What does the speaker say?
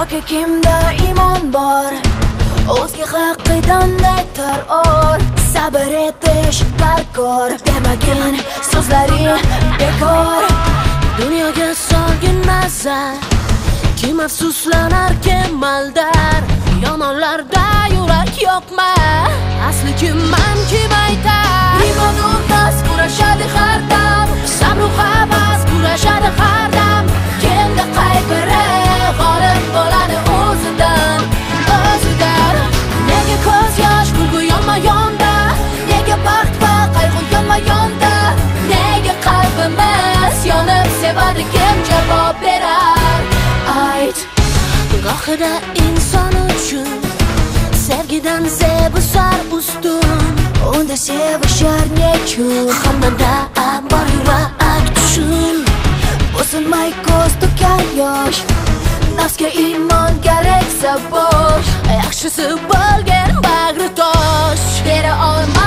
yoki kimda iymon bor, o'zga haqqidan aytar or. Sabr etish darkor, demagin so'zlaring bekor. Dunyoga solgin maza, kim afsuslanar, kim maldar. Yomonlarda yurak yo'qma, asli kimman, kim aytar. Limonu nas kurashadi har dam, sabru havas kurashadi har dam. Kimda qay biri g'olib bo'ladi o'zidan. Nega ko'z yosh kulgu yonma yonda, nega baxt va qayg'u yonma yonda, nega qalbimiz yonib sevadi, kim javob berar? Ayt. Gohida inson uchun sevgidan sevishar ustun. Unda sevishar nechun? Hammada bor yurak tushun. Bo'sinmay ko'z to'kar yosh, nafsga iymon keraksa bo'sh. Yaxshisi bo'lgan bag'ri tosh, bera olma